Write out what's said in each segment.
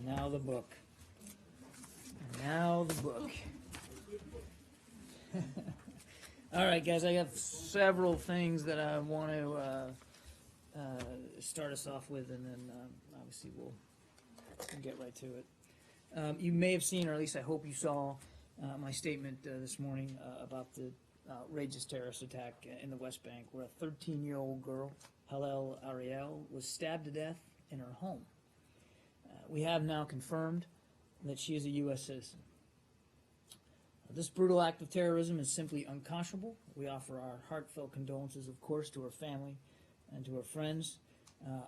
Now the book. Now the book. All right, guys, I have several things that I want to start us off with, and then obviously we'll get right to it. You may have seen, or at least I hope you saw, my statement this morning about the outrageous terrorist attack in the West Bank, where a 13-year-old girl, Hallel Ariel, was stabbed to death in her home. We have now confirmed that she is a U.S. citizen. This brutal act of terrorism is simply unconscionable. We offer our heartfelt condolences, of course, to her family and to her friends.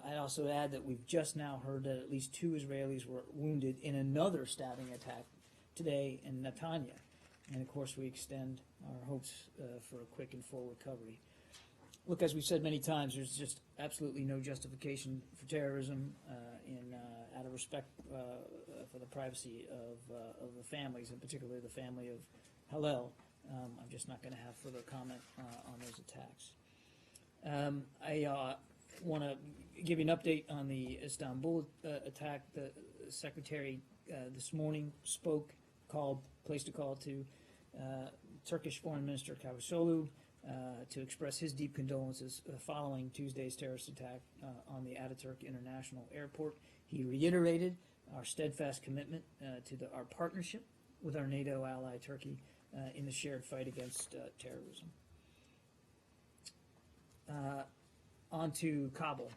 I'd also add that we've just now heard that at least 2 Israelis were wounded in another stabbing attack today in Netanya. And, of course, we extend our hopes for a quick and full recovery. Look, as we've said many times, there's just absolutely no justification for terrorism out of respect for the privacy of the families, and particularly the family of Hallel. I'm just not going to have further comment on those attacks. I want to give you an update on the Istanbul attack. The secretary this morning placed a call to Turkish Foreign Minister Cavusoglu to express his deep condolences following Tuesday's terrorist attack on the Ataturk International Airport. He reiterated our steadfast commitment to our partnership with our NATO ally Turkey in the shared fight against terrorism. On to Kabul.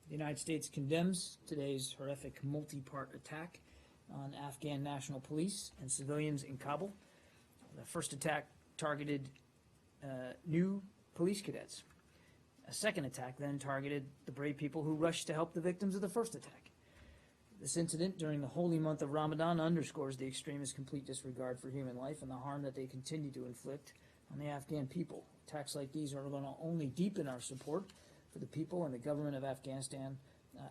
The United States condemns today's horrific multi-part attack on Afghan National Police and civilians in Kabul. The first attack targeted new police cadets. A second attack then targeted the brave people who rushed to help the victims of the first attack. This incident during the holy month of Ramadan underscores the extremist complete disregard for human life and the harm that they continue to inflict on the Afghan people. Attacks like these are going to only deepen our support for the people and the government of Afghanistan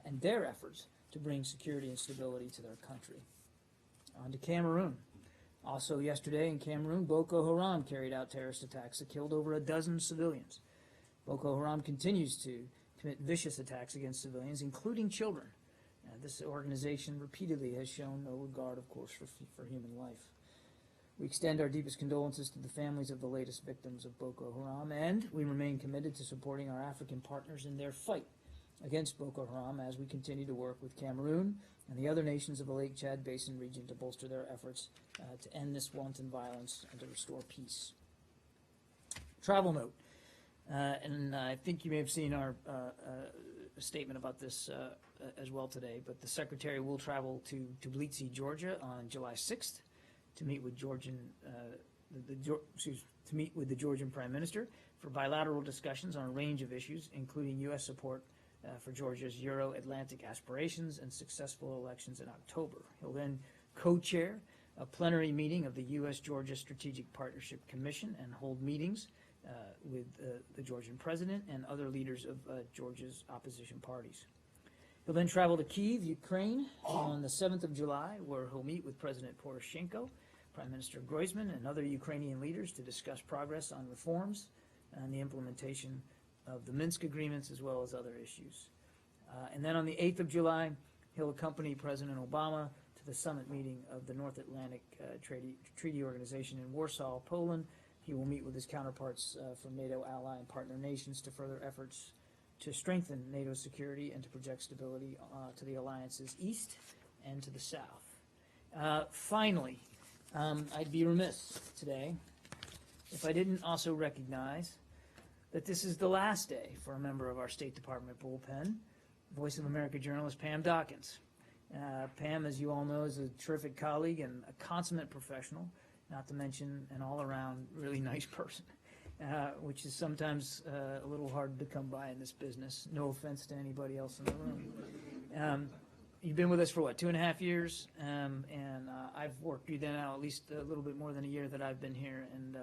and their efforts to bring security and stability to their country. On to Cameroon. Also yesterday in Cameroon, Boko Haram carried out terrorist attacks that killed over a dozen civilians. Boko Haram continues to commit vicious attacks against civilians, including children. This organization repeatedly has shown no regard, of course, for human life. We extend our deepest condolences to the families of the latest victims of Boko Haram, and we remain committed to supporting our African partners in their fight against Boko Haram as we continue to work with Cameroon and the other nations of the Lake Chad Basin region to bolster their efforts to end this wanton violence and to restore peace. Travel note, and I think you may have seen our statement about this as well today, but the Secretary will travel to Tbilisi, Georgia on July 6th to meet with the Georgian Prime Minister for bilateral discussions on a range of issues, including U.S. support for Georgia's Euro-Atlantic aspirations and successful elections in October. He'll then co-chair a plenary meeting of the U.S.-Georgia Strategic Partnership Commission and hold meetings with the Georgian president and other leaders of Georgia's opposition parties. He'll then travel to Kyiv, Ukraine on the 7th of July, where he'll meet with President Poroshenko, Prime Minister Groysman, and other Ukrainian leaders to discuss progress on reforms and the implementation of the Minsk agreements, as well as other issues. And then on the 8th of July, he'll accompany President Obama to the summit meeting of the North Atlantic Treaty Organization in Warsaw, Poland. He will meet with his counterparts from NATO ally and partner nations to further efforts to strengthen NATO's security and to project stability to the alliance's east and to the south. Finally, I'd be remiss today if I didn't also recognize that this is the last day for a member of our State Department bullpen, Voice of America journalist Pam Dawkins. Pam, as you all know, is a terrific colleague and a consummate professional, not to mention an all-around really nice person. Which is sometimes a little hard to come by in this business. No offense to anybody else in the room. You've been with us for, what, 2.5 years? And I've worked you then out at least a little bit more than a year that I've been here. And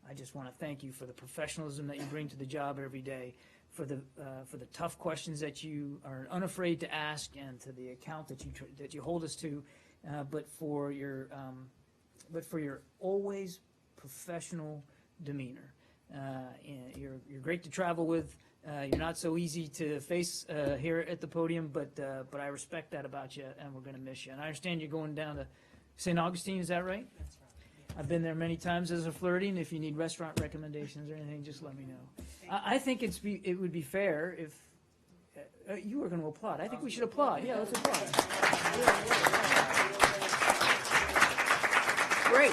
I just want to thank you for the professionalism that you bring to the job every day, for the tough questions that you are unafraid to ask, and to the account that you hold us to, but for your always professional demeanor. You're great to travel with, You're not so easy to face here at the podium, but I respect that about you, and we're going to miss you. And I understand you're going down to St. Augustine, is that right? That's right. I've been there many times as a flirting. If you need restaurant recommendations or anything, just let me know. I think it would be fair if you were going to applaud. I think we should applaud. Yeah, let's applaud. Great.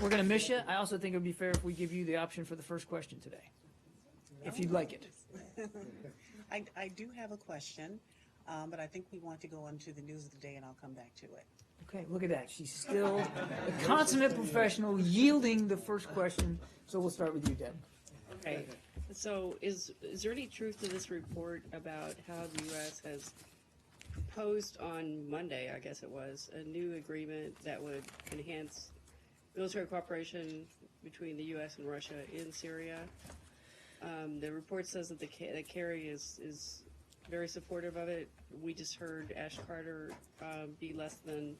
We're gonna miss you. I also think it would be fair if we give you the option for the first question today, if you'd like it. I do have a question, but I think we want to go into the news of the day, and I'll come back to it. Okay, look at that. She's still a consummate professional, yielding the first question. So we'll start with you, Deb. Okay, so is there any truth to this report about how the U.S. has proposed on Monday, I guess it was, a new agreement that would enhance military cooperation between the U.S. and Russia in Syria? The report says that that Kerry is very supportive of it. We just heard Ash Carter be less than,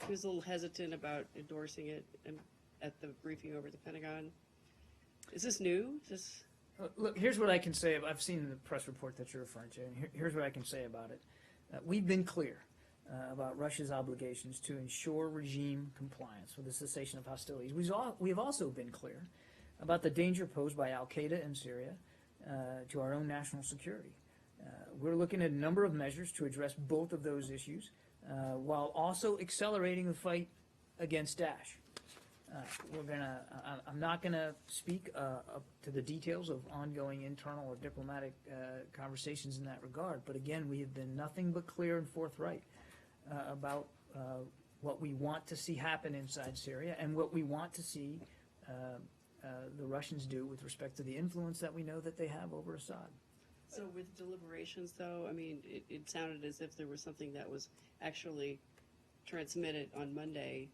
he was a little hesitant about endorsing it at the briefing over the Pentagon. Is this new? Look, here's what I can say. I've seen the press report that you're referring to, and here's what I can say about it. We've been clear about Russia's obligations to ensure regime compliance with the cessation of hostilities. We have also been clear about the danger posed by al-Qaeda in Syria to our own national security. We're looking at a number of measures to address both of those issues while also accelerating the fight against Daesh. I'm not gonna speak to the details of ongoing internal or diplomatic conversations in that regard, but again, we have been nothing but clear and forthright about what we want to see happen inside Syria and what we want to see the Russians do with respect to the influence that we know that they have over Assad. So with deliberations, though, I mean, it sounded as if there was something that was actually transmitted on Monday.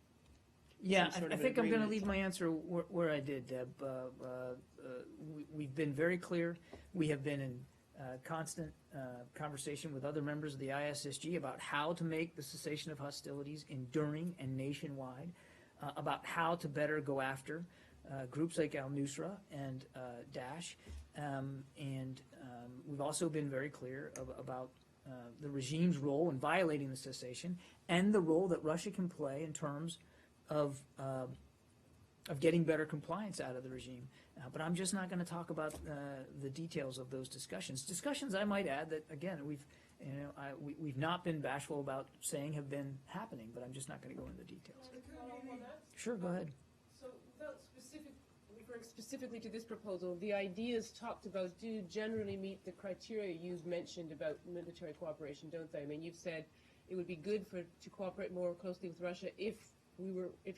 Yeah, Some sort I of think I'm going to agreement. leave my answer where I did, Deb. We've been very clear. We have been in constant conversation with other members of the ISSG about how to make the cessation of hostilities enduring and nationwide, about how to better go after groups like al-Nusra and Daesh, and we've also been very clear about the regime's role in violating the cessation and the role that Russia can play in terms of getting better compliance out of the regime. But I'm just not going to talk about the details of those discussions. Discussions, I might add, that again we've not been bashful about saying have been happening, but I'm just not going to go into the details. Sure, go ahead. So without referring specifically to this proposal, the ideas talked about do generally meet the criteria you've mentioned about military cooperation, don't they? I mean, you've said it would be good to cooperate more closely with Russia if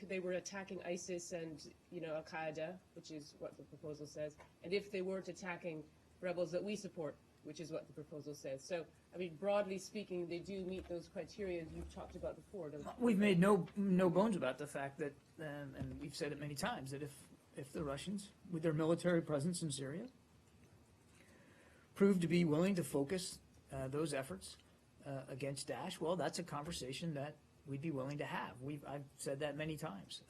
they were attacking ISIS and Al Qaeda, which is what the proposal says, and if they weren't attacking rebels that we support, which is what the proposal says. So, I mean, broadly speaking, they do meet those criteria you've talked about before, don't they? We've made no bones about the fact that, and we've said it many times, that if the Russians, with their military presence in Syria, prove to be willing to focus those efforts against Daesh, well, that's a conversation that we'd be willing to have. I've said that many times.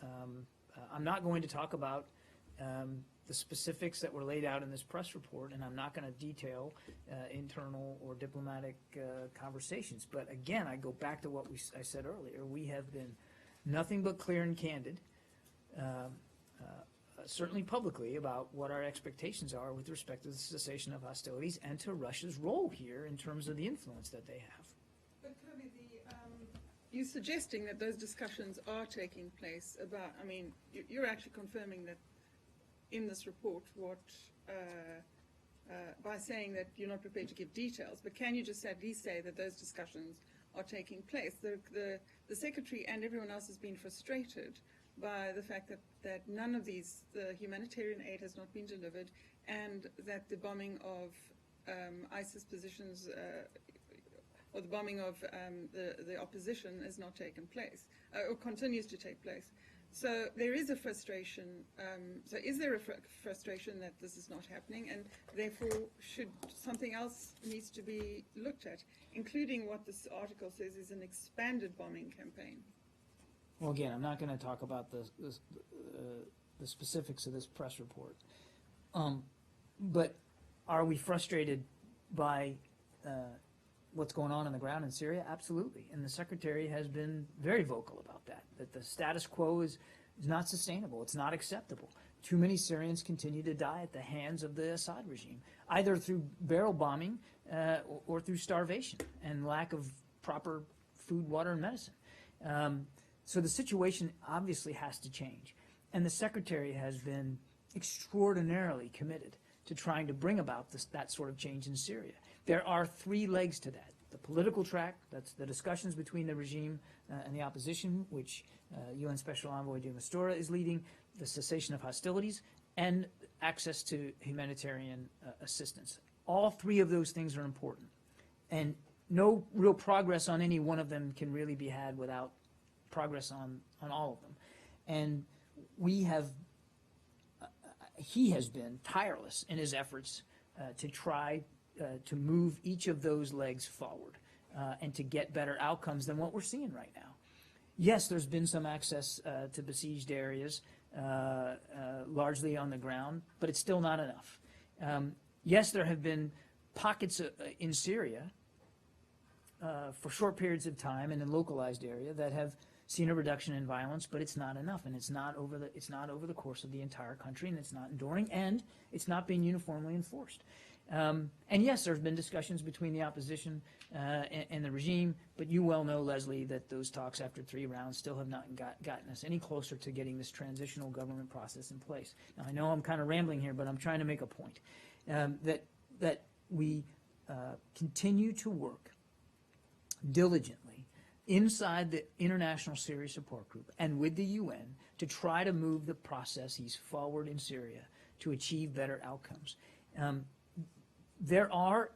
I'm not going to talk about the specifics that were laid out in this press report, and I'm not going to detail internal or diplomatic conversations. But again, I go back to what I said earlier. We have been nothing but clear and candid, certainly publicly, about what our expectations are with respect to the cessation of hostilities and to Russia's role here in terms of the influence that they have. But Kirby, you're suggesting that those discussions are taking place about, I mean, you're actually confirming that in this report by saying that you're not prepared to give details, but can you just at least say that those discussions are taking place? The Secretary and everyone else has been frustrated by the fact that none of the humanitarian aid has not been delivered, and that the bombing of ISIS positions or the bombing of the opposition has not taken place, or continues to take place. So there is a frustration. So is there a frustration that this is not happening, and therefore should something else needs to be looked at, including what this article says is an expanded bombing campaign? Well, again, I'm not going to talk about the specifics of this press report, but Are we frustrated by what's going on the ground in Syria? Absolutely. And the Secretary has been very vocal about that the status quo is not sustainable. It's not acceptable. Too many Syrians continue to die at the hands of the Assad regime, either through barrel bombing or through starvation and lack of proper food, water, and medicine. So the situation obviously has to change. And the Secretary has been extraordinarily committed to trying to bring about that sort of change in Syria. There are three legs to that. The political track, that's the discussions between the regime and the opposition, which UN Special Envoy de Mistura is leading, the cessation of hostilities, and access to humanitarian assistance. All three of those things are important. And no real progress on any one of them can really be had without progress on all of them. And he has been tireless in his efforts to try to move each of those legs forward and to get better outcomes than what we're seeing right now. Yes, there's been some access to besieged areas, largely on the ground, but it's still not enough. Yes, there have been pockets in Syria for short periods of time and in localized area that have seen a reduction in violence, but it's not enough, and it's not over the course of the entire country, and it's not enduring, and it's not being uniformly enforced. And yes, there have been discussions between the opposition and the regime, but you well know, Leslie, that those talks after 3 rounds still have not gotten us any closer to getting this transitional government process in place. Now, I know I'm kind of rambling here, but I'm trying to make a point that we continue to work diligently inside the International Syria Support Group and with the UN to try to move the processes forward in Syria to achieve better outcomes. There are,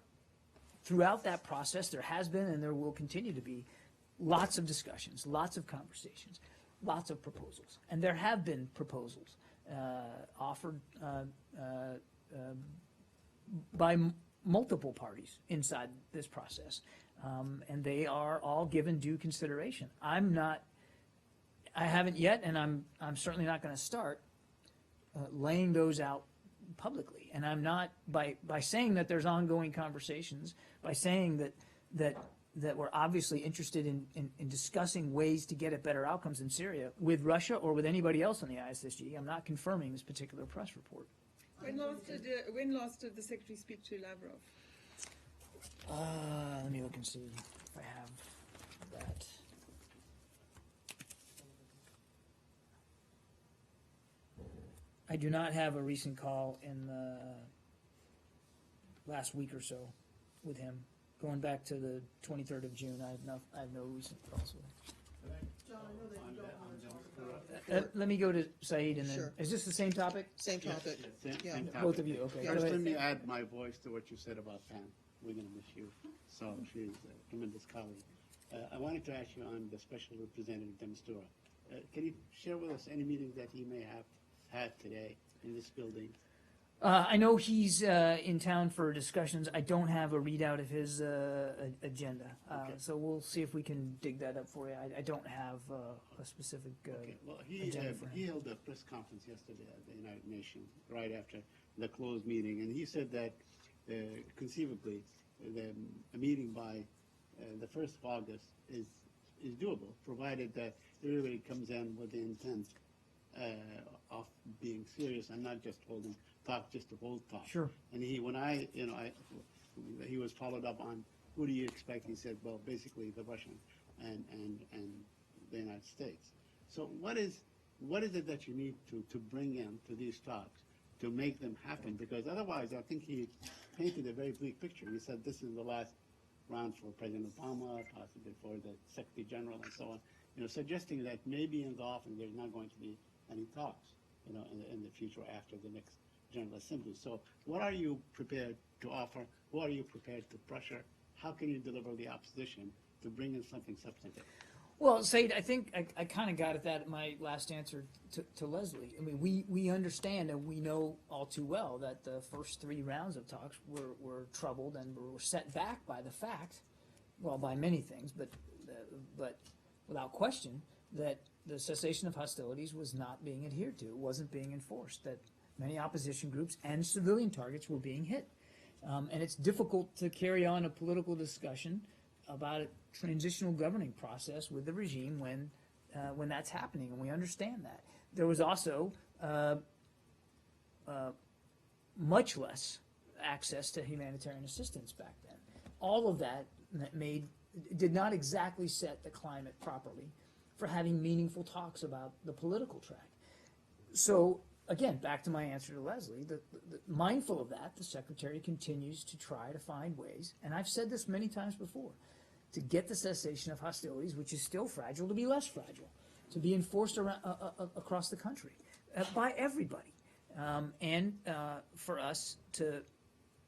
throughout that process, there has been and there will continue to be lots of discussions, lots of conversations, lots of proposals. And there have been proposals offered by multiple parties inside this process. And they are all given due consideration. I haven't yet, and I'm certainly not going to start laying those out publicly. And I'm not, by saying that there's ongoing conversations, by saying that we're obviously interested in discussing ways to get at better outcomes in Syria with Russia or with anybody else in the ISSG, I'm not confirming this particular press report. When last did the Secretary speak to Lavrov? Let me look and see if I have that. I do not have a recent call in the last week or so with him. Going back to the 23rd of June, I have no recent calls with him. John, I know that you don't want to talk about Let me go to Saeed and then, Sure. is this the same topic? same topic. Yeah. Both of you, okay. Yeah. Go First, ahead. let me add my voice to what you said about Pam. We're going to miss you. So she's a tremendous colleague. I wanted to ask you on the Special Representative de Mistura. Can you share with us any meetings that he may have had today in this building? I know he's in town for discussions. I don't have a readout of his agenda. Okay. So we'll see if we can dig that up for you. I don't have a specific Okay. Well, agenda for him. he held a press conference yesterday at the United Nations right after the closed meeting, and he said that conceivably a meeting by the 1st of August is doable, provided that everybody comes in with the intent of being serious and not just holding talk just to hold talk. Sure. And he was followed up on who do you expect? He said, well, basically the Russian and the United States. So what is it that you need to bring in to these talks to make them happen? Because otherwise, I think he painted a very bleak picture. He said this is the last round for President Obama, possibly for the Secretary General, and so on. Suggesting that maybe in the offing there's not going to be any talks, in the future after the next General Assembly. So what are you prepared to offer? Who are you prepared to pressure? How can you deliver the opposition to bring in something substantive? Well, Said, I think I kind of got at that in my last answer to Leslie. I mean, we understand and we know all too well that the first 3 rounds of talks were troubled and were set back by the fact, well, by many things, but without question, that the cessation of hostilities was not being adhered to. It wasn't being enforced, that many opposition groups and civilian targets were being hit. And it's difficult to carry on a political discussion about a transitional governing process with the regime when that's happening, and we understand that. There was also much less access to humanitarian assistance back then. All of that did not exactly set the climate properly for having meaningful talks about the political track. So again, back to my answer to Leslie, mindful of that, the Secretary continues to try to find ways, and I've said this many times before, to get the cessation of hostilities, which is still fragile, to be less fragile, to be enforced across the country by everybody, and for us to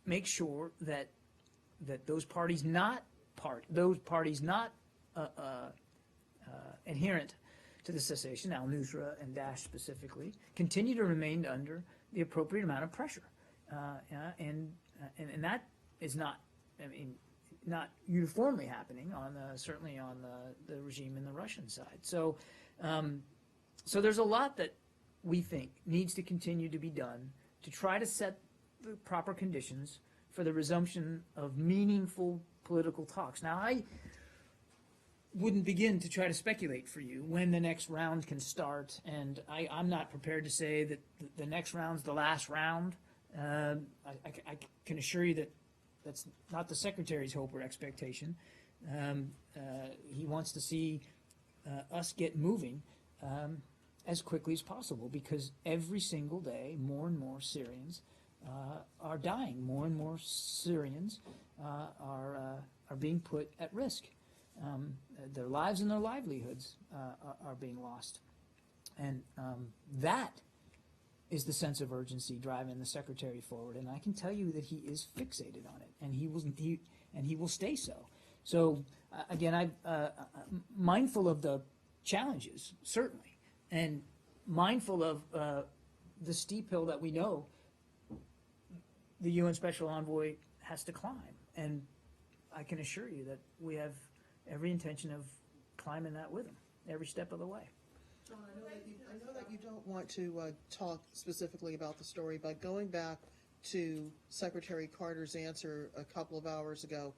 make sure that those parties not adherent to the cessation, al-Nusra and Daesh specifically, continue to remain under the appropriate amount of pressure, and that is not, I mean, not uniformly happening certainly on the regime in the Russian side. So, so there's a lot that we think needs to continue to be done to try to set the proper conditions for the resumption of meaningful political talks. Now, I wouldn't begin to try to speculate for you when the next round can start, and I'm not prepared to say that the next round's the last round. I can assure you that that's not the Secretary's hope or expectation. He wants to see us get moving as quickly as possible, because every single day more and more Syrians are dying. More and more Syrians are being put at risk. Their lives and their livelihoods are being lost. And that is the sense of urgency driving the Secretary forward. And I can tell you that he is fixated on it, and he will stay so. So again, I'm mindful of the challenges, certainly, and mindful of the steep hill that we know the UN Special Envoy has to climb. And I can assure you that we have every intention of climbing that with him every step of the way. John, I know that you don't want to talk specifically about the story, but going back to Secretary Carter's answer a couple of hours ago,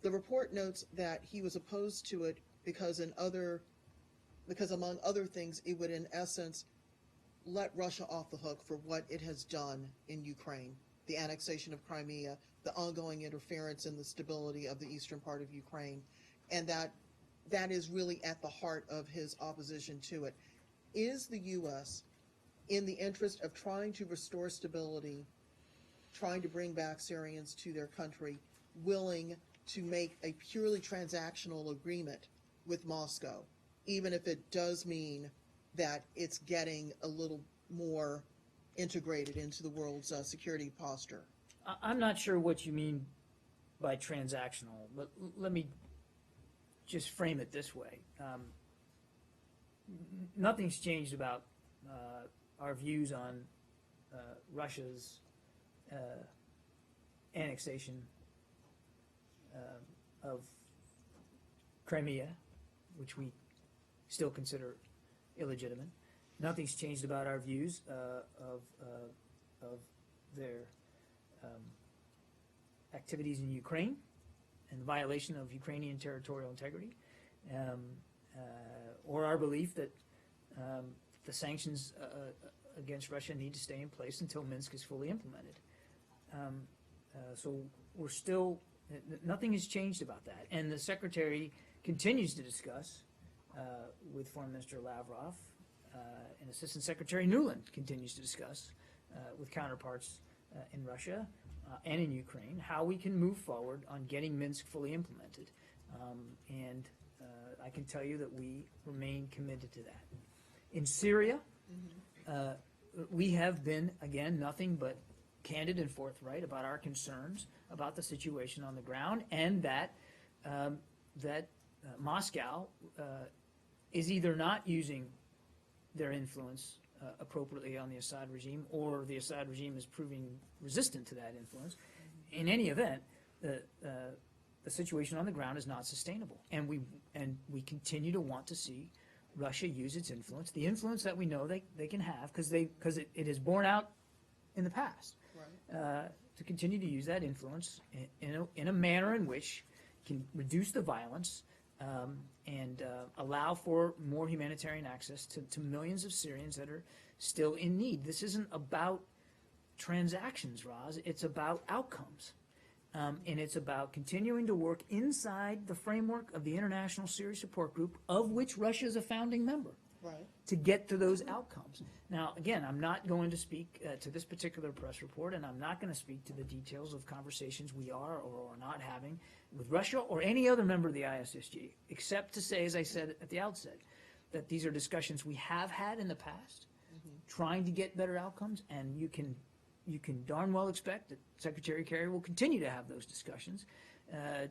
the report notes that he was opposed to it because among other things, it would in essence let Russia off the hook for what it has done in Ukraine, the annexation of Crimea, the ongoing interference in the stability of the eastern part of Ukraine, and that is really at the heart of his opposition to it. Is the U.S., in the interest of trying to restore stability, trying to bring back Syrians to their country, willing to make a purely transactional agreement with Moscow, even if it does mean that it's getting a little more integrated into the world's security posture? I'm not sure what you mean by transactional, but let me just frame it this way. Nothing's changed about our views on Russia's annexation of Crimea, which we still consider illegitimate. Nothing's changed about our views of their activities in Ukraine and the violation of Ukrainian territorial integrity, or our belief that the sanctions against Russia need to stay in place until Minsk is fully implemented. So we're still, nothing has changed about that. And the Secretary continues to discuss with Foreign Minister Lavrov, and Assistant Secretary Nuland continues to discuss with counterparts in Russia and in Ukraine how we can move forward on getting Minsk fully implemented. And I can tell you that we remain committed to that. In Syria, we have been, again, nothing but candid and forthright about our concerns about the situation on the ground, and that Moscow is either not using their influence appropriately on the Assad regime, or the Assad regime is proving resistant to that influence. In any event, the situation on the ground is not sustainable, and we continue to want to see Russia use its influence, the influence that we know they can have, because it has borne out in the past, Right. to continue to use that influence in a manner in which can reduce the violence and allow for more humanitarian access to millions of Syrians that are still in need. This isn't about transactions, Roz. It's about outcomes. And it's about continuing to work inside the framework of the International Syria Support Group, of which Russia is a founding member, Right. to get to those outcomes. Now, again, I'm not going to speak to this particular press report, and I'm not going to speak to the details of conversations we are or are not having with Russia or any other member of the ISSG, except to say, as I said at the outset, that these are discussions we have had in the past, trying to get better outcomes, and you can darn well expect that Secretary Kerry will continue to have those discussions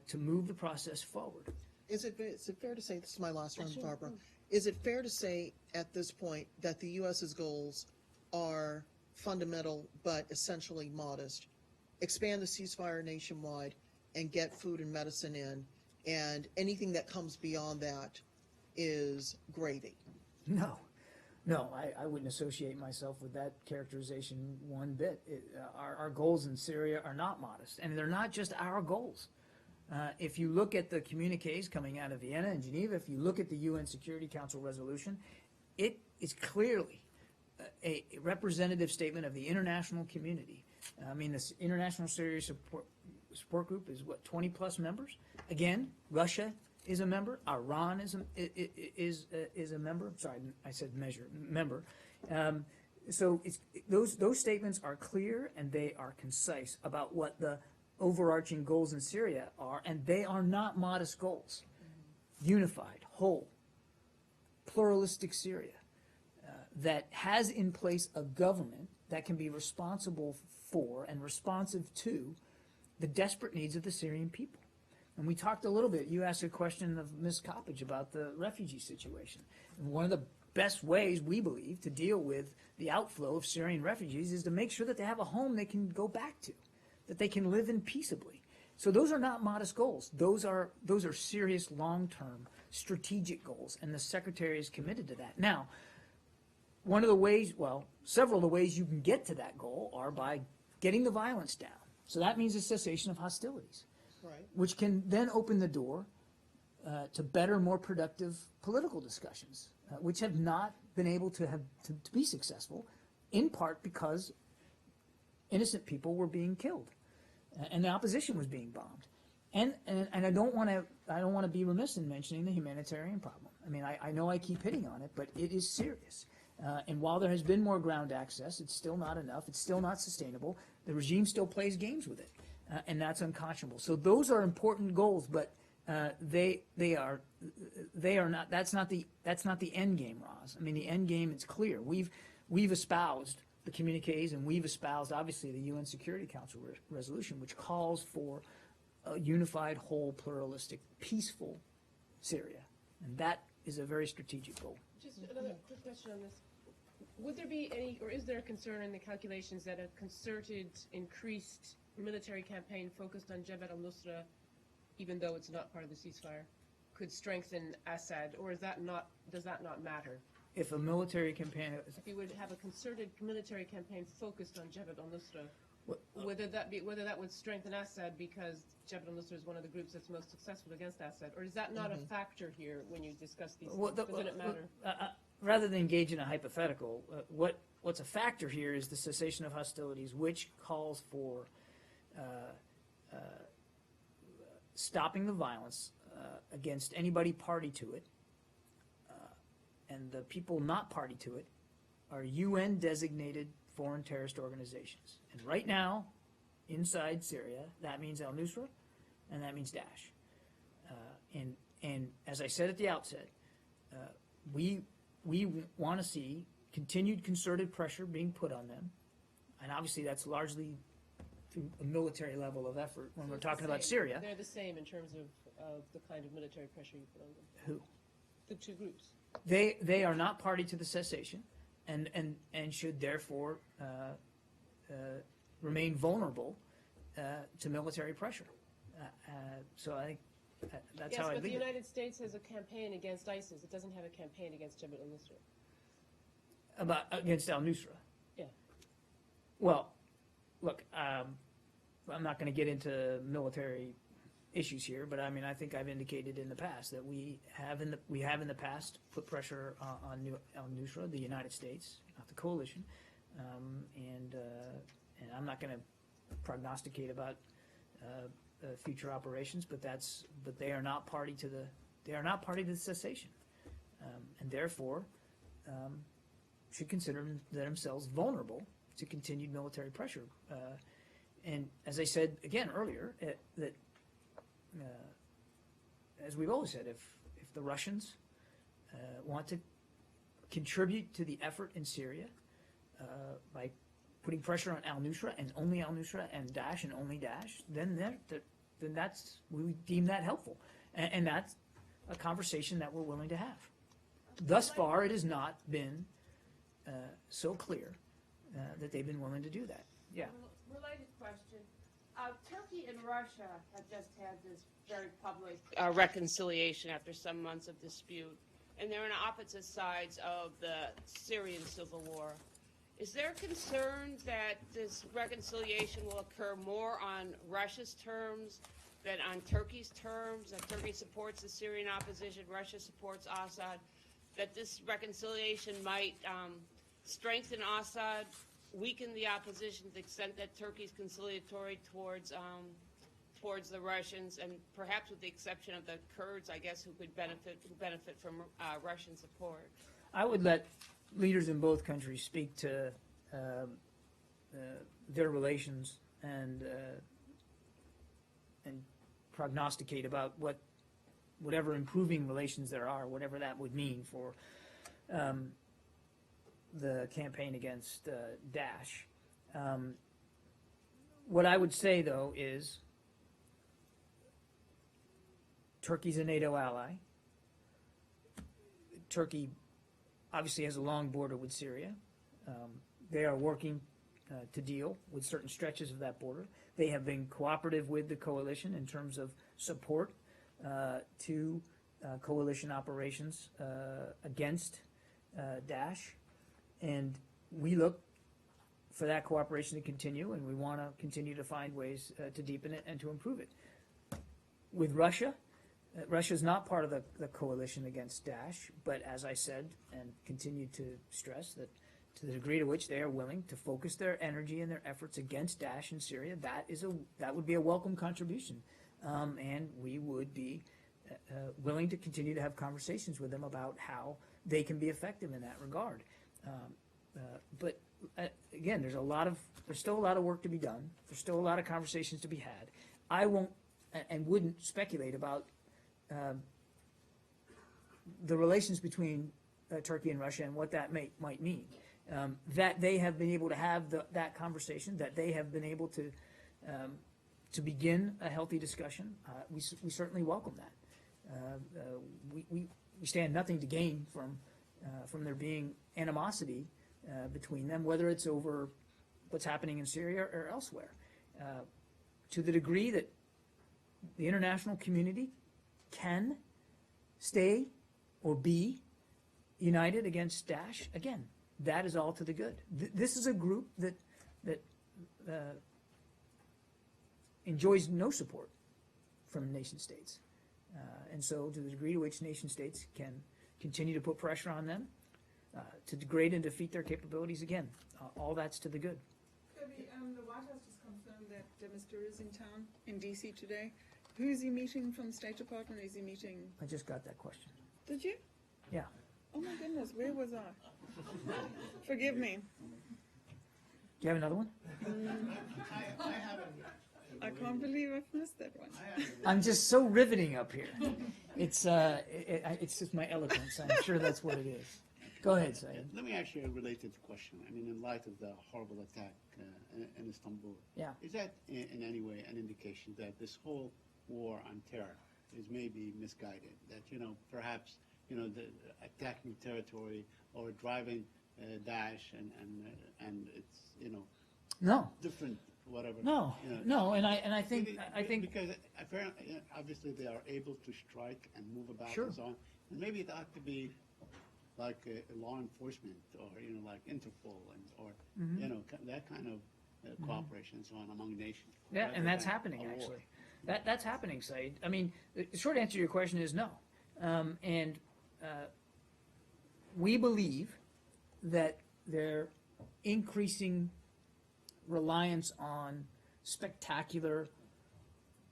to move the process forward. Is it fair to say, this is my last round, Barbara, is it fair to say at this point that the U.S.'s goals are fundamental but essentially modest? Expand the ceasefire nationwide and get food and medicine in, and anything that comes beyond that is gravy? No, I wouldn't associate myself with that characterization one bit. Our goals in Syria are not modest, and they're not just our goals. If you look at the communiques coming out of Vienna and Geneva, if you look at the UN Security Council resolution, it is clearly a representative statement of the international community. I mean, this International Syria Support Group is, 20 plus members? Again, Russia is a member. Iran is a member. Sorry, I said member. So those statements are clear and they are concise about what the overarching goals in Syria are, and they are not modest goals. Unified, whole, pluralistic Syria that has in place a government that can be responsible for and responsive to the desperate needs of the Syrian people. And we talked a little bit, you asked a question of Ms. Coppage about the refugee situation. And one of the best ways, we believe, to deal with the outflow of Syrian refugees is to make sure that they have a home they can go back to, that they can live in peaceably. So those are not modest goals. Those are serious long-term strategic goals, and the Secretary is committed to that. Now, one of the ways, well, several of the ways you can get to that goal are by getting the violence down. So that means a cessation of hostilities. Right. Which can then open the door to better, more productive political discussions, which have not been able to be successful, in part because innocent people were being killed, and the opposition was being bombed. And I don't want to be remiss in mentioning the humanitarian problem. I mean, I know I keep hitting on it, but it is serious. And while there has been more ground access, it's still not enough. It's still not sustainable. The regime still plays games with it. And that's unconscionable. So those are important goals, but they are not. That's not the end game, Roz. I mean, the end game is clear. We've espoused the communiques, and we've espoused obviously the UN Security Council resolution, which calls for a unified, whole, pluralistic, peaceful Syria, and that is a very strategic goal. Just another quick question on this. Would there be any, or is there a concern in the calculations that a concerted, increased military campaign focused on Jabhat al-Nusra, even though it's not part of the ceasefire, could strengthen Assad, or does that not matter? If a military campaign, If you would have a concerted military campaign focused on Jabhat al-Nusra, What- whether that would strengthen Assad because Jabhat al-Nusra is one of the groups that's most successful against Assad, or is that not a factor here when you discuss these things? Doesn't it matter? rather than engage in a hypothetical, what's a factor here is the cessation of hostilities, which calls for stopping the violence against anybody party to it, and the people not party to it are UN-designated foreign terrorist organizations. And right now, inside Syria, that means al-Nusra, and that means Daesh. And as I said at the outset, we want to see continued concerted pressure being put on them, and obviously that's largely through a military level of effort when we're talking about Syria. They're the same in terms of the kind of military pressure you put on them. Who? The two groups. They are not party to the cessation, and should therefore remain vulnerable to military pressure. So I think that's Yes, how I but the leave it. United States has a campaign against ISIS. It doesn't have a campaign against Jabhat al-Nusra. Against al-Nusra. Yeah. Well, look, I'm not going to get into military issues here, but I mean, I think I've indicated in the past that we have in the past put pressure on Nusra, the United States, not the coalition, and I'm not going to prognosticate about future operations, but they are not party to the cessation, and therefore should consider themselves vulnerable to continued military pressure. And as I said again earlier, that as we've always said, if the Russians want to contribute to the effort in Syria by putting pressure on al-Nusra and only al-Nusra and Daesh and only Daesh, then we deem that helpful, and that's a conversation that we're willing to have. Thus far, it has not been so clear that they've been willing to do that. Yeah. Related question. Turkey and Russia have just had this very public reconciliation after some months of dispute, and they're on opposite sides of the Syrian civil war. Is there concern that this reconciliation will occur more on Russia's terms than on Turkey's terms, that Turkey supports the Syrian opposition, Russia supports Assad, that this reconciliation might strengthen Assad, weaken the opposition to the extent that Turkey's conciliatory towards the Russians, and perhaps with the exception of the Kurds, I guess, who benefit from Russian support? I would let leaders in both countries speak to their relations and prognosticate about whatever improving relations there are, whatever that would mean for the campaign against Daesh. What I would say, though, is Turkey's a NATO ally. Turkey obviously has a long border with Syria. They are working to deal with certain stretches of that border. They have been cooperative with the coalition in terms of support to coalition operations against Daesh. And we look for that cooperation to continue, and we want to continue to find ways to deepen it and to improve it. With Russia, Russia is not part of the coalition against Daesh, but as I said and continue to stress, that to the degree to which they are willing to focus their energy and their efforts against Daesh in Syria, that would be a welcome contribution, and we would be willing to continue to have conversations with them about how they can be effective in that regard. But again, there's still a lot of work to be done. There's still a lot of conversations to be had. I won't and wouldn't speculate about the relations between Turkey and Russia and what that might mean. That they have been able to have that conversation, that they have been able to begin a healthy discussion, we certainly welcome that. We stand nothing to gain from there being animosity between them, whether it's over what's happening in Syria or elsewhere. To the degree that the international community can stay or be united against Daesh, again, that is all to the good. This is a group that enjoys no support from nation states. And so to the degree to which nation states can continue to put pressure on them to degrade and defeat their capabilities, again, all that's to the good. Kirby, the White House just confirmed that Mr. is in town, in D.C. today. Who is he meeting from the State Department? Is he meeting? I just got that question. Did you? Yeah. Oh my goodness, where was I? Forgive me. Do you have another one? I can't believe I've missed that one. I'm just so riveting up here. It's just my eloquence. I'm sure that's what it is. Go ahead, Syed. Let me ask you a related question. I mean, in light of the horrible attack in Istanbul, Yeah. is that in any way an indication that this whole war on terror is maybe misguided? That, perhaps, the attacking territory or driving Daesh and it's, No. different, whatever. No. No. And I think because apparently, obviously, they are able to strike and move about Sure. and so on. And maybe it ought to be like law enforcement or like Interpol or Mm-hmm. that kind of cooperation and so on among nations. Yeah, rather and that's than happening, a war. actually. That's happening, Said. I mean, the short answer to your question is no. And we believe that their increasing reliance on spectacular,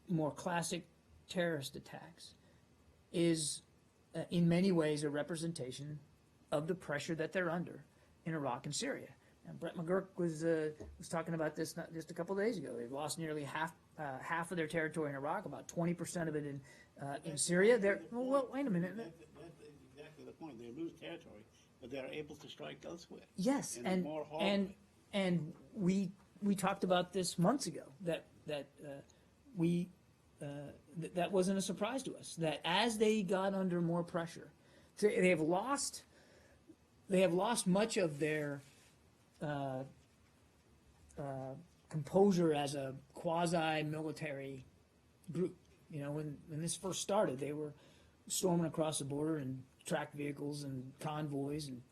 more classic terrorist attacks is, in many ways, a representation of the pressure that they're under in Iraq and Syria. And Brett McGurk was talking about this not just a couple days ago. They've lost nearly half of their territory in Iraq, about 20% of it in Syria. They're well, wait a minute. That's exactly the point. They lose territory, but they're able to strike elsewhere. Yes, And and more horribly. and we talked about this months ago that that wasn't a surprise to us. That as they got under more pressure, they have lost much of their composure as a quasi-military group. You know, when this first started, they were storming across the border in tracked vehicles and convoys and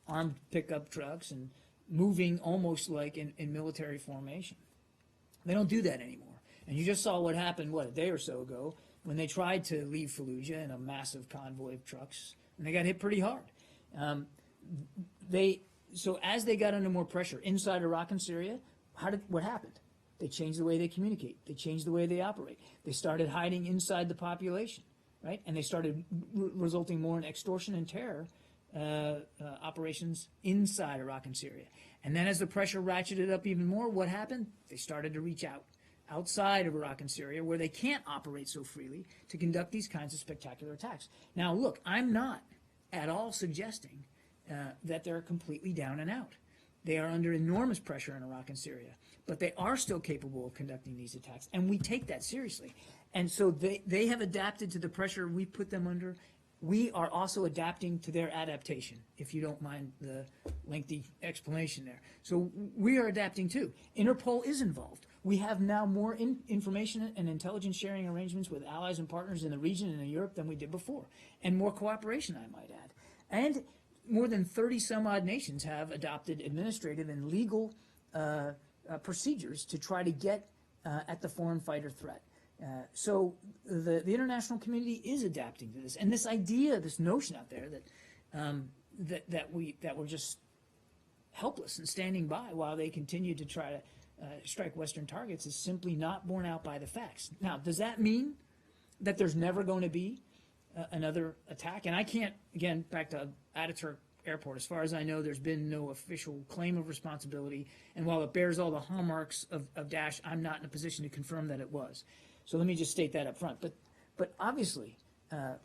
armed pickup trucks and moving almost like in military formation. They don't do that anymore. And you just saw what happened, a day or so ago, when they tried to leave Fallujah in a massive convoy of trucks, and they got hit pretty hard. So as they got under more pressure inside Iraq and Syria, what happened? They changed the way they communicate. They changed the way they operate. They started hiding inside the population, right? And they started resulting more in extortion and terror operations inside Iraq and Syria. And then as the pressure ratcheted up even more, what happened? They started to reach outside of Iraq and Syria, where they can't operate so freely, to conduct these kinds of spectacular attacks. Now, look, I'm not at all suggesting that they're completely down and out. They are under enormous pressure in Iraq and Syria, but they are still capable of conducting these attacks, and we take that seriously. And so they have adapted to the pressure we put them under. We are also adapting to their adaptation, if you don't mind the lengthy explanation there. So we are adapting too. Interpol is involved. We have now more information and intelligence sharing arrangements with allies and partners in the region and in Europe than we did before, and more cooperation, I might add. And more than 30 some odd nations have adopted administrative and legal procedures to try to get at the foreign fighter threat. So the international community is adapting to this, and this idea, this notion out there that we're just helpless and standing by while they continue to try to strike Western targets is simply not borne out by the facts. Now, does that mean that there's never going to be another attack? And I can't, again, back to Ataturk Airport, as far as I know, there's been no official claim of responsibility, and while it bears all the hallmarks of Daesh, I'm not in a position to confirm that it was. So let me just state that up front. But obviously,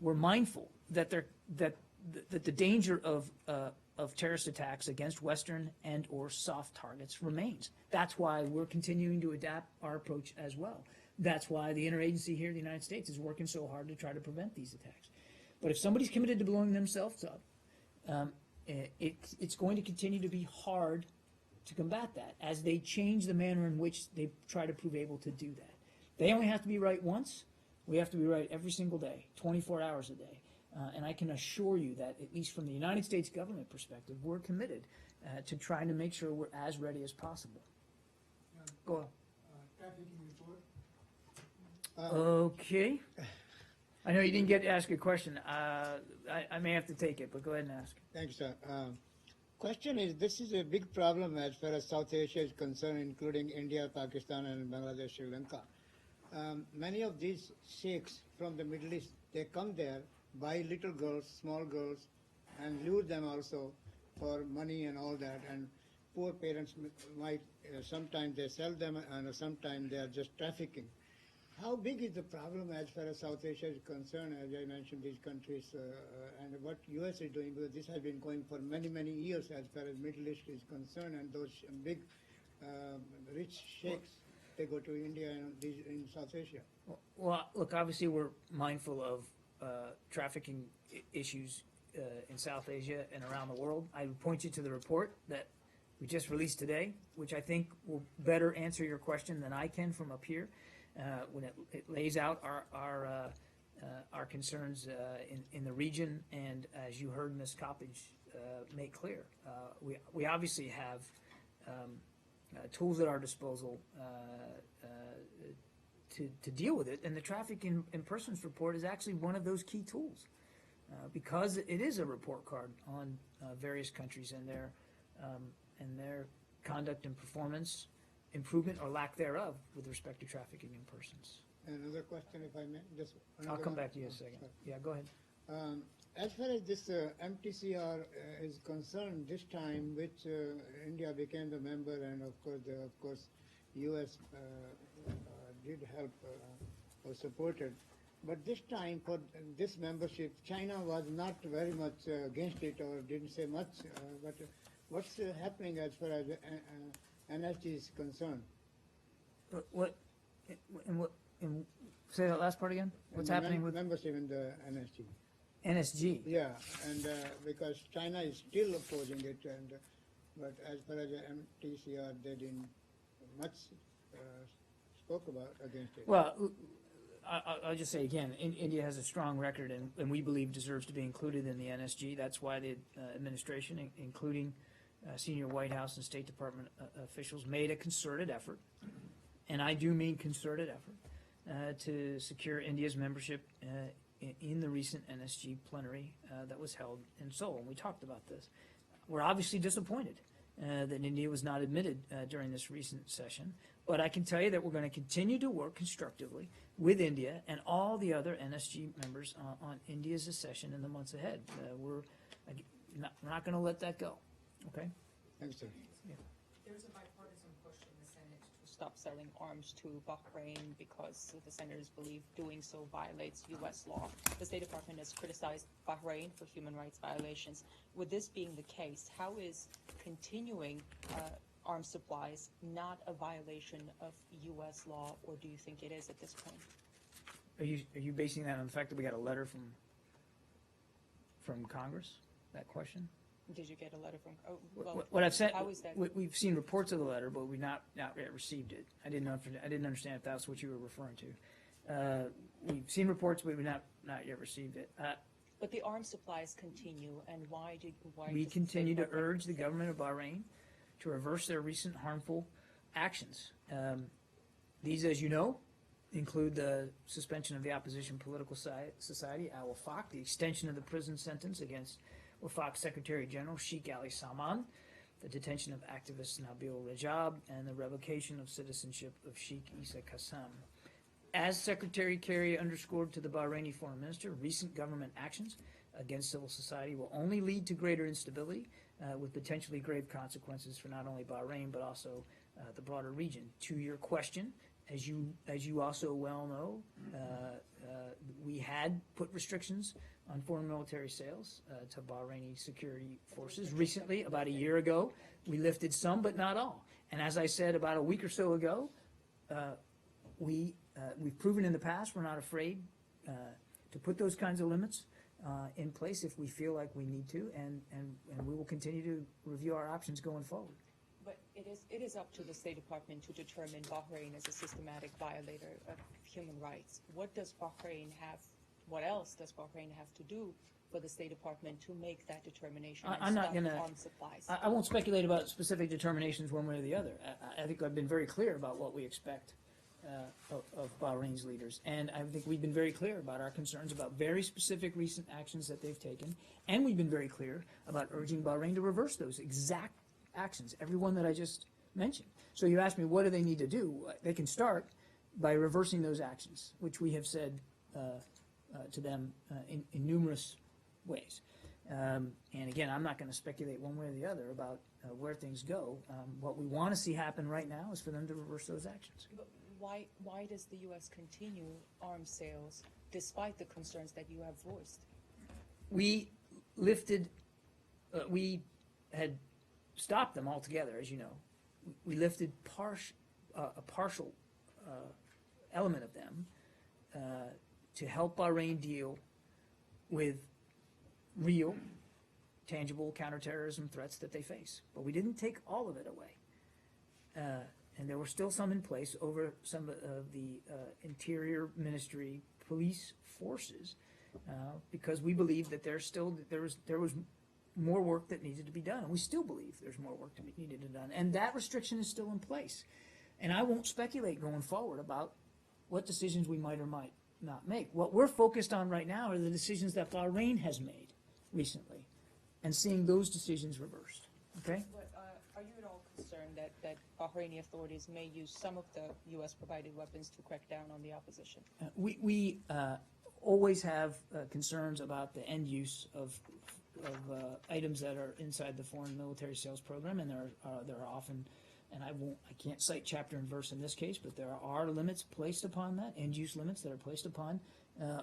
we're mindful that the danger of terrorist attacks against Western and or soft targets remains. That's why we're continuing to adapt our approach as well. That's why the interagency here in the United States is working so hard to try to prevent these attacks. But if somebody's committed to blowing themselves up, it's going to continue to be hard to combat that as they change the manner in which they try to prove able to do that. They only have to be right once. We have to be right every single day, 24 hours a day. And I can assure you that, at least from the United States government perspective, we're committed to trying to make sure we're as ready as possible. Go on. Okay. I know you didn't get to ask a question. I may have to take it, but go ahead and ask. Thank you, sir. Question is, this is a big problem as far as South Asia is concerned, including India, Pakistan, and Bangladesh, Sri Lanka. Many of these sheikhs from the Middle East, they come there, buy little girls, small girls, and lure them also for money and all that. And poor parents might, sometimes they sell them, and sometimes they are just trafficking. How big is the problem as far as South Asia is concerned, as I mentioned, these countries, and what U.S. is doing, because this has been going for many, many years as far as Middle East is concerned, and those big rich sheikhs, they go to India and these in South Asia. Well, look, obviously we're mindful of trafficking issues in South Asia and around the world. I would point you to the report that we just released today, which I think will better answer your question than I can from up here. When it lays out our concerns in the region, and as you heard Ms. Coppage make clear, we obviously have tools at our disposal to deal with it, and the Traffic in Persons report is actually one of those key tools, because it is a report card on various countries and their conduct and performance improvement or lack thereof with respect to trafficking in persons. Another question, if I may, just I'll another come one? back to you in a second. Sure. Yeah, go ahead. As far as this MTCR is concerned, this time which India became the member, and of course, U.S. Did help or supported, but this time for this membership, China was not very much against it or didn't say much. But what's happening as far as NSG is concerned? Say that last part again? What's happening with membership in the NSG? NSG? Yeah, and because China is still opposing it, and but as far as MTCR, they didn't much spoke about against it. Well, I'll just say again, India has a strong record and we believe deserves to be included in the NSG. That's why the administration, including senior White House and State Department officials, made a concerted effort, and I do mean concerted effort, to secure India's membership in the recent NSG plenary that was held in Seoul. And we talked about this. We're obviously disappointed that India was not admitted during this recent session. But I can tell you that we're going to continue to work constructively with India and all the other NSG members on India's accession in the months ahead. We're not going to let that go. Okay? Thanks, sir. There's a bipartisan push in the Senate to stop selling arms to Bahrain because the senators believe doing so violates U.S. law. The State Department has criticized Bahrain for human rights violations. With this being the case, how is continuing arms supplies not a violation of U.S. law, or do you think it is at this point? Are you basing that on the fact that we got a letter from Congress? That question? Did you get a letter from? Oh, well, what I've said, how is that? we've seen reports of the letter, but we've not yet received it. I didn't understand if that's what you were referring to. We've seen reports, but we've not yet received it. But the arms supplies continue, and why? We does the continue State to Department urge the say- government of Bahrain to reverse their recent harmful actions. These, as you know, include the suspension of the opposition political society, al-Wafaq, the extension of the prison sentence against Wafaq Secretary General Sheikh Ali Salman, the detention of activist Nabil Rajab, and the revocation of citizenship of Sheikh Issa Qassam. As Secretary Kerry underscored to the Bahraini foreign minister, recent government actions against civil society will only lead to greater instability, with potentially grave consequences for not only Bahrain but also the broader region. To your question, as you also well know, we had put restrictions on foreign military sales to Bahraini security forces recently. About a year ago, we lifted some, but not all. And as I said about a week or so ago, we've proven in the past we're not afraid to put those kinds of limits in place if we feel like we need to, and we will continue to review our options going forward. But it is up to the State Department to determine Bahrain as a systematic violator of human rights. What else does Bahrain have to do for the State Department to make that determination I'm not and gonna- stop arms supplies? I won't speculate about specific determinations one way or the other. I think I've been very clear about what we expect of Bahrain's leaders. And I think we've been very clear about our concerns about very specific recent actions that they've taken. And we've been very clear about urging Bahrain to reverse those exact actions, every one that I just mentioned. So you asked me, what do they need to do? They can start by reversing those actions, which we have said to them in numerous ways. And again, I'm not going to speculate one way or the other about where things go. What we want to see happen right now is for them to reverse those actions. But why does the U.S. continue arms sales despite the concerns that you have voiced? We lifted, we had stopped them altogether, as you know. We lifted a partial element of them to help Bahrain deal with real, tangible counterterrorism threats that they face. But we didn't take all of it away. And there were still some in place over some of the Interior Ministry police forces, because we believe that there was more work that needed to be done, and we still believe there's more work to be needed and done, and that restriction is still in place. And I won't speculate going forward about what decisions we might or might not make. What we're focused on right now are the decisions that Bahrain has made recently, and seeing those decisions reversed, okay? But, are you at all concerned that Bahraini authorities may use some of the U.S.-provided weapons to crack down on the opposition? We always have concerns about the end use of items that are inside the foreign military sales program, and there are often, and I can't cite chapter and verse in this case, but there are limits placed upon that, end use limits that are placed upon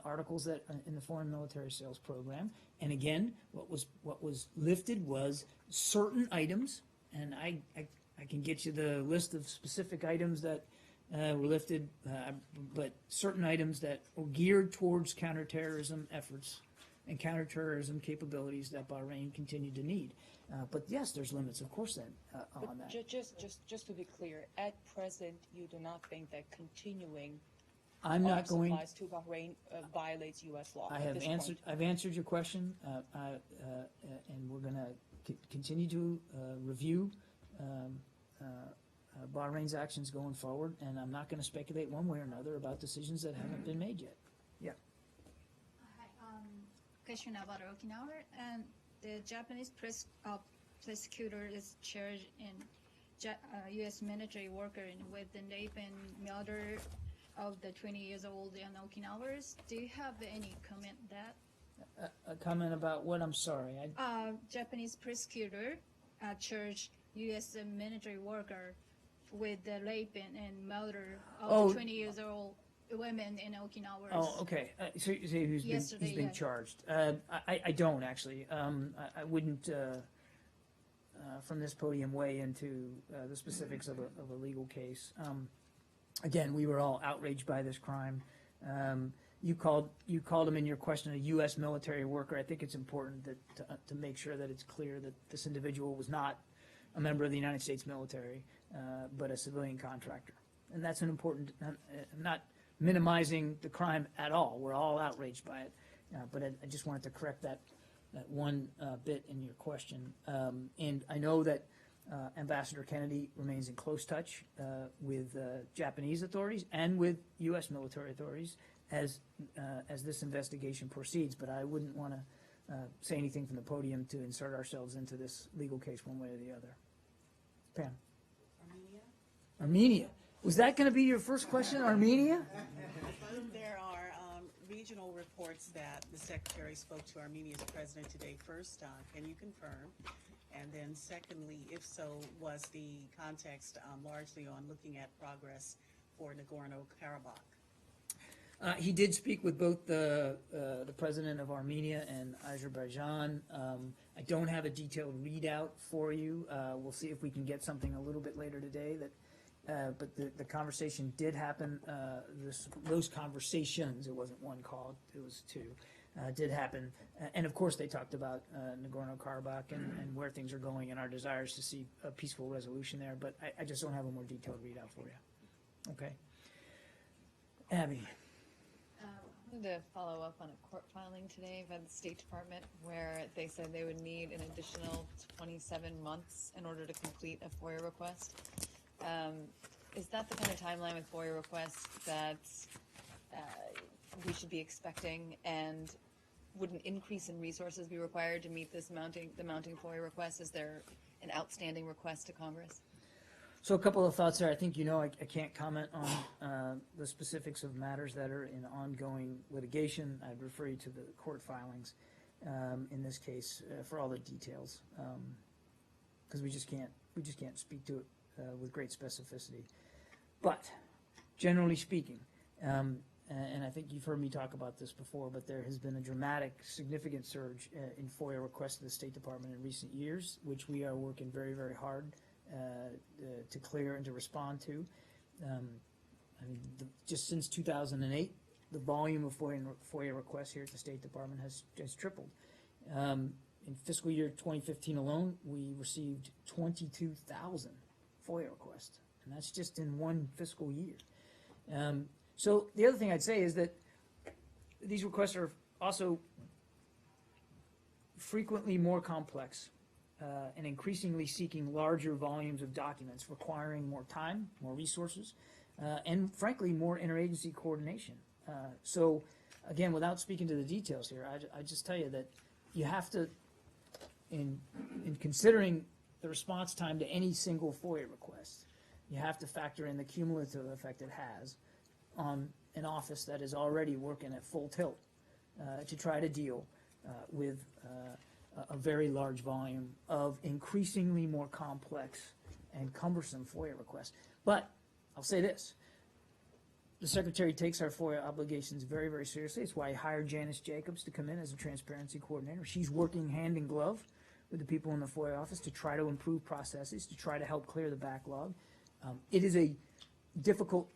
articles that in the foreign military sales program. And again, what was lifted was certain items, and I can get you the list of specific items that were lifted, but certain items that were geared towards counterterrorism efforts and counterterrorism capabilities that Bahrain continued to need. But yes, there's limits, of course, then on that. Just to be clear, at present, you do not think that continuing I'm not arms going. supplies to Bahrain violates U.S. law I at have this answered. point? I've answered your question, and we're going to continue to review Bahrain's actions going forward. And I'm not going to speculate one way or another about decisions that haven't been made yet. Yeah. Question about Okinawa, and the Japanese prosecutor is charged in U.S. military worker with the rape and murder of the 20 years old in Okinawans. Do you have any comment that? A comment about what? I'm sorry. Japanese prosecutor charged U.S. military worker with the rape and murder of the 20 years old women in Okinawa. Oh, okay. So you say who's been charged? I don't actually. I wouldn't from this podium weigh into the specifics of a legal case. Again, we were all outraged by this crime. You called him in your question a U.S. military worker. I think it's important to make sure that it's clear that this individual was not a member of the United States military, but a civilian contractor. And that's an important. I'm not minimizing the crime at all. We're all outraged by it, but I just wanted to correct that one bit in your question. And I know that Ambassador Kennedy remains in close touch with Japanese authorities and with U.S. military authorities as this investigation proceeds. But I wouldn't want to say anything from the podium to insert ourselves into this legal case one way or the other. Pam. Armenia. Was that going to be your first question, Armenia? There are regional reports that the Secretary spoke to Armenia's president today. First, can you confirm? And then secondly, if so, was the context largely on looking at progress for Nagorno-Karabakh? He did speak with both the president of Armenia and Azerbaijan. I don't have a detailed readout for you. We'll see if we can get something a little bit later today. But the conversation did happen. Those conversations, it wasn't one call, it was two, did happen. And of course, they talked about Nagorno-Karabakh and where things are going and our desires to see a peaceful resolution there. But I just don't have a more detailed readout for you. Okay. Abby. I wanted to follow up on a court filing today by the State Department where they said they would need an additional 27 months in order to complete a FOIA request. Is that the kind of timeline with FOIA requests that we should be expecting, and would an increase in resources be required to meet the mounting FOIA request? Is there an outstanding request to Congress? So a couple of thoughts there. I think I can't comment on the specifics of matters that are in ongoing litigation. I'd refer you to the court filings in this case for all the details, because we just can't speak to it with great specificity. But generally speaking, and I think you've heard me talk about this before, but there has been a dramatic, significant surge in FOIA requests to the State Department in recent years, which we are working very, very hard to clear and to respond to. Just since 2008, the volume of FOIA requests here at the State Department has tripled. In fiscal year 2015 alone, we received 22,000 FOIA requests, and that's just in one fiscal year. So the other thing I'd say is that these requests are also frequently more complex and increasingly seeking larger volumes of documents, requiring more time, more resources, and frankly, more interagency coordination. So, again, without speaking to the details here, I just tell you that you have to, in considering the response time to any single FOIA request, you have to factor in the cumulative effect it has on an office that is already working at full tilt to try to deal with a very large volume of increasingly more complex and cumbersome FOIA requests. But I'll say this. The Secretary takes our FOIA obligations very, very seriously. It's why I hired Janice Jacobs to come in as a transparency coordinator. She's working hand in glove with the people in the FOIA office to try to improve processes, to try to help clear the backlog. It is a difficult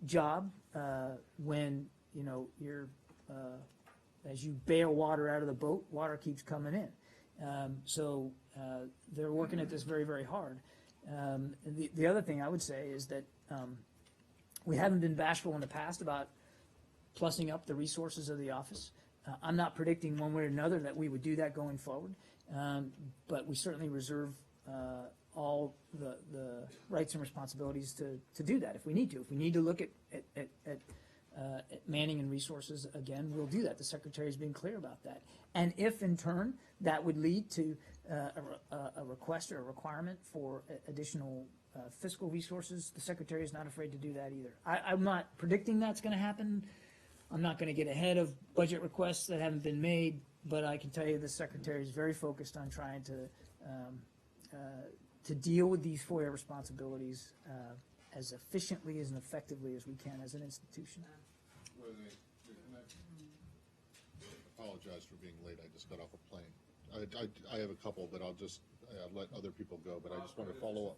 job when, you know, you're, as you bail water out of the boat, water keeps coming in. So they're working at this very, very hard. The other thing I would say is that we haven't been bashful in the past about plussing up the resources of the office. I'm not predicting one way or another that we would do that going forward, but we certainly reserve all the rights and responsibilities to do that if we need to. If we need to look at manning and resources again, we'll do that. The Secretary's been clear about that. And if in turn that would lead to a request or a requirement for additional fiscal resources, the Secretary is not afraid to do that either. I'm not predicting that's going to happen. I'm not going to get ahead of budget requests that haven't been made, but I can tell you the Secretary is very focused on trying to deal with these FOIA responsibilities as efficiently and effectively as we can as an institution. Apologize for being late. I just got off a plane. I have a couple, but I'll just let other people go. But I just want to follow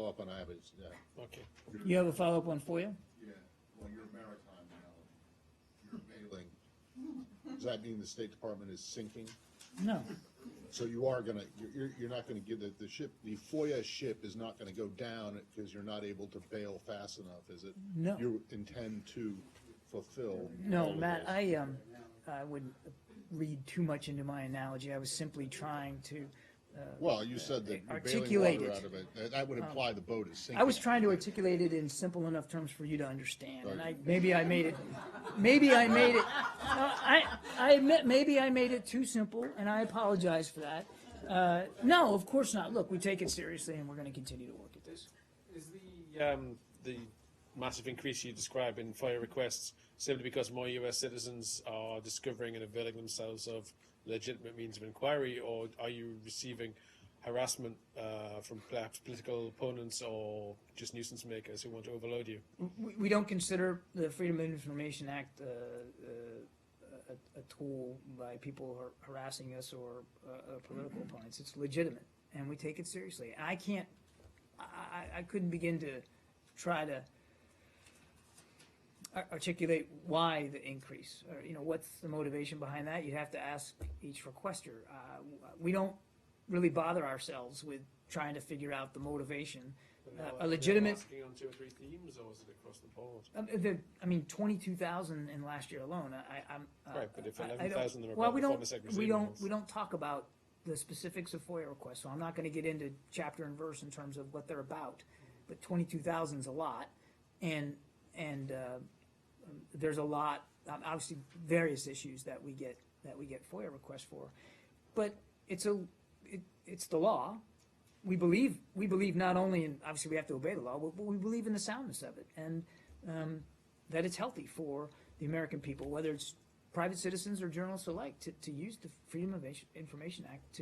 up on Abby's. Yeah. Okay. You have a follow-up on FOIA? Yeah. Well, you're maritime now. You're bailing. Does that mean the State Department is sinking? No. So you are going to, you're not going to give the ship, the FOIA ship is not going to go down because you're not able to bail fast enough, is it? No. You intend to fulfill. No, all of Matt, those. I wouldn't read too much into my analogy. I was simply trying to Well, you said that you're bailing articulate water it. out of it. That would imply the boat is sinking. I was trying to articulate it in simple enough terms for you to understand, and Right. maybe I made it. I admit maybe I made it too simple, and I apologize for that. No, of course not. Look, we take it seriously, and we're going to continue to work at this. Is the massive increase you describe in FOIA requests simply because more U.S. citizens are discovering and availing themselves of legitimate means of inquiry, or are you receiving harassment from perhaps political opponents or just nuisance makers who want to overload you? We don't consider the Freedom of Information Act a tool by people harassing us or political opponents. It's legitimate, and we take it seriously. I couldn't begin to try to articulate why the increase, or what's the motivation behind that. You'd have to ask each requester. We don't really bother ourselves with trying to figure out the motivation. A legitimate. Asking on 2 or 3 themes, or is it across the board? 22,000 in last year alone. Right, but if I 11,000 of them are well, about we the don't. former Secretary's We don't. emails. We don't talk about the specifics of FOIA requests, so I'm not going to get into chapter and verse in terms of what they're about. But 22,000 is a lot, and there's a lot. Obviously, various issues that we get FOIA requests for, but it's the law. We believe not only in, obviously we have to obey the law, but we believe in the soundness of it, and that it's healthy for the American people, whether it's private citizens or journalists alike, to use the Freedom of Information Act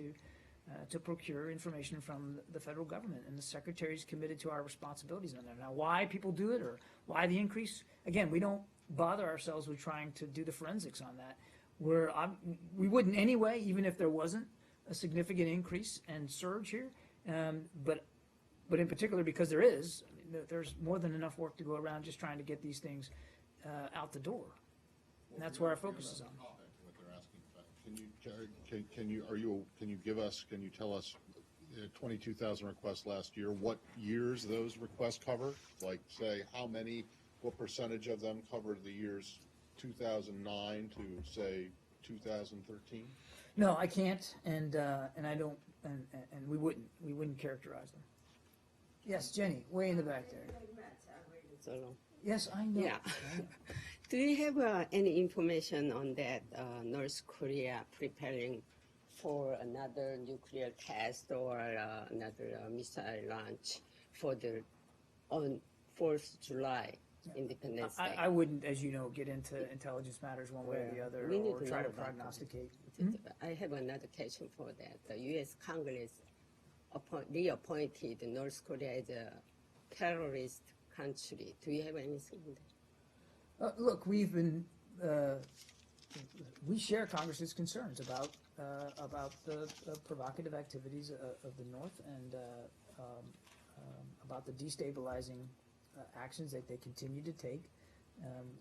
to procure information from the federal government. And the Secretary's committed to our responsibilities on that. Now, why people do it or why the increase, again, we don't bother ourselves with trying to do the forensics on that. We wouldn't anyway, even if there wasn't a significant increase and surge here. But in particular, because there is, there's more than enough work to go around just trying to get these things out the door. And that's where our focus is on. What they're asking about. Can you tell us 22,000 requests last year, what years those requests cover? Like, say, what percentage of them covered the years 2009 to, say, 2013? No, I can't, and I don't, and we wouldn't characterize them. Yes, Jenny, way in the back there. So long. Yes, I know. Yeah. I know. Do you have any information on that North Korea preparing for another nuclear test or another missile launch for the on 4th July, Independence Day? I wouldn't, as you know, get into intelligence matters one way or the other, We need or to try know to about that. prognosticate. I have another question for that. The U.S. Congress reappointed North Korea as a terrorist country. Do you have anything on that? Look, we've been, we share Congress's concerns about the provocative activities of the North and about the destabilizing actions that they continue to take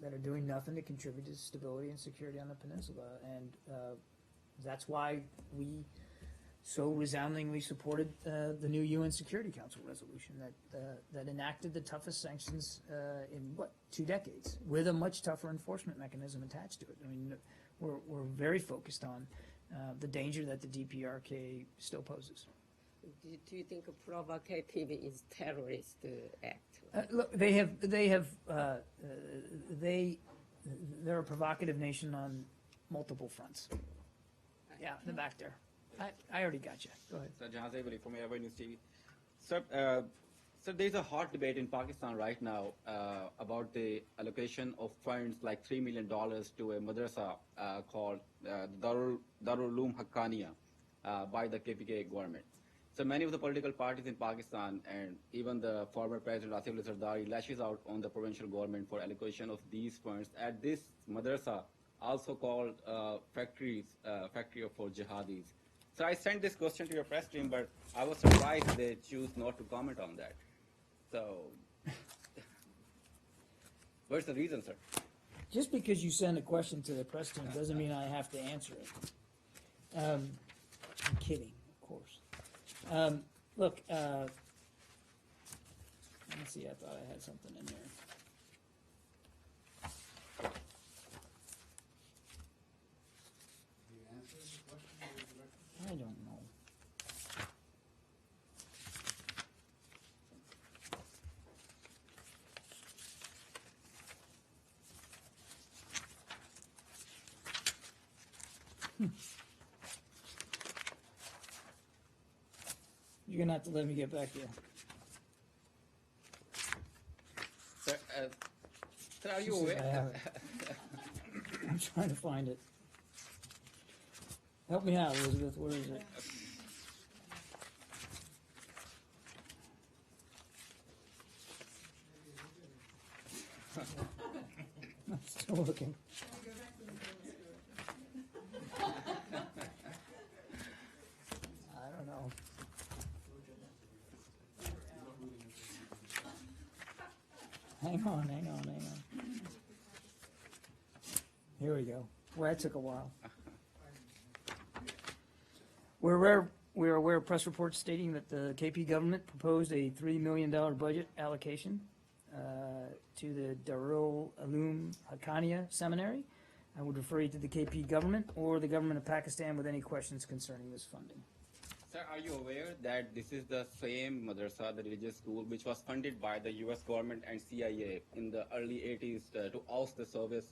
that are doing nothing to contribute to stability and security on the peninsula. And that's why we so resoundingly supported the new UN Security Council resolution that enacted the toughest sanctions in 2 decades, with a much tougher enforcement mechanism attached to it. I mean, we're very focused on the danger that the DPRK still poses. Do you think provocative is terrorist act? Look, they're a provocative nation on multiple fronts. Yeah, in the back there. I already got you. Go ahead. Sir, Jahan Saif Ali from Airway News TV. Sir, there's a hot debate in Pakistan right now about the allocation of funds like $3 million to a madrasa called Darul Uloom Haqqaniya by the KPK government. So many of the political parties in Pakistan and even the former President Asif Ali Zardari lashes out on the provincial government for allocation of these funds at this madrasa, also called factory for jihadis. So I sent this question to your press team, but I was surprised they choose not to comment on that. So, what's the reason, sir? Just because you send a question to the press team doesn't mean I have to answer it. I'm kidding, of course. Look, let's see, I thought I had something in there. I don't know. You're gonna have to let me get back there. Sir, are you She said I aware? have it. I'm trying to find it. Help me out, Elizabeth. Where is it? I'm still looking. I don't know. Hang on. Here we go. Well, that took a while. We're aware of press reports stating that the KP government proposed a $3 million budget allocation to the Darul Uloom Haqqaniya Seminary. I would refer you to the KP government or the government of Pakistan with any questions concerning this funding. Sir, are you aware that this is the same madrasa, the religious school, which was funded by the U.S. government and CIA in the early 80s to oust the Soviet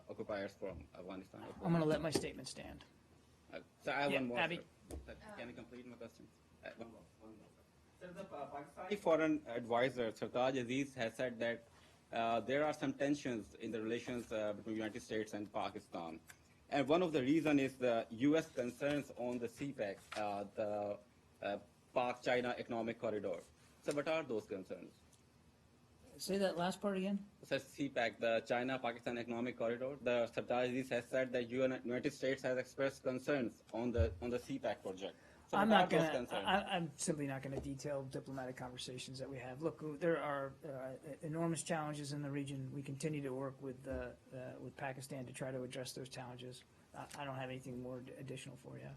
occupiers from Afghanistan? I'm going to let my statement stand. Sir, I have one more. Abby. Sir, can I complete my question? One more. Sir, the Pakistani foreign advisor, Sartaj Aziz, has said that there are some tensions in the relations between the United States and Pakistan. And one of the reasons is the U.S. concerns on the CPEC, the Pak-China Economic Corridor. So what are those concerns? Say that last part again. Says CPEC, the China-Pakistan Economic Corridor. The Sartaj Aziz has said that United States has expressed concerns on the CPEC project. So I'm what are not those going to. concerns? I'm simply not going to detail diplomatic conversations that we have. Look, there are enormous challenges in the region. We continue to work with Pakistan to try to address those challenges. I don't have anything more additional for you.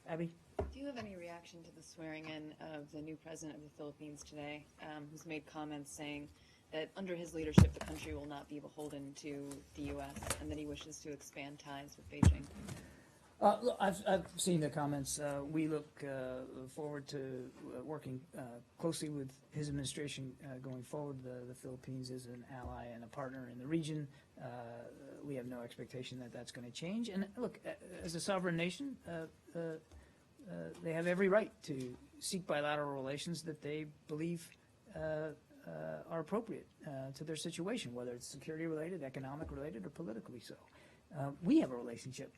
Abby? Do you have any reaction to the swearing in of the new president of the Philippines today, who's made comments saying that under his leadership, the country will not be beholden to the U.S., and that he wishes to expand ties with Beijing. Look, I've seen the comments. We look forward to working closely with his administration going forward. The Philippines is an ally and a partner in the region. We have no expectation that that's going to change. And look, as a sovereign nation, they have every right to seek bilateral relations that they believe are appropriate to their situation, whether it's security related, economic related, or politically so. We have a relationship,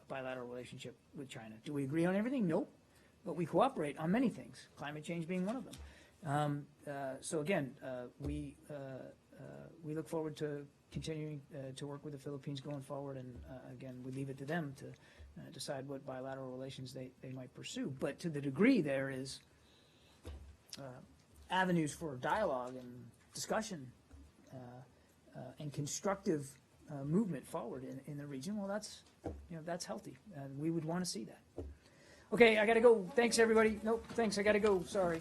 bilateral relationship with China. Do we agree on everything? Nope. But we cooperate on many things, climate change being one of them. So again, we look forward to continuing to work with the Philippines going forward, and again, we leave it to them to decide what bilateral relations they might pursue. But to the degree there is avenues for dialogue and discussion and constructive movement forward in the region, well, that's healthy, and we would want to see that. Okay, I got to go. Thanks, everybody. Nope, thanks. I got to go. Sorry.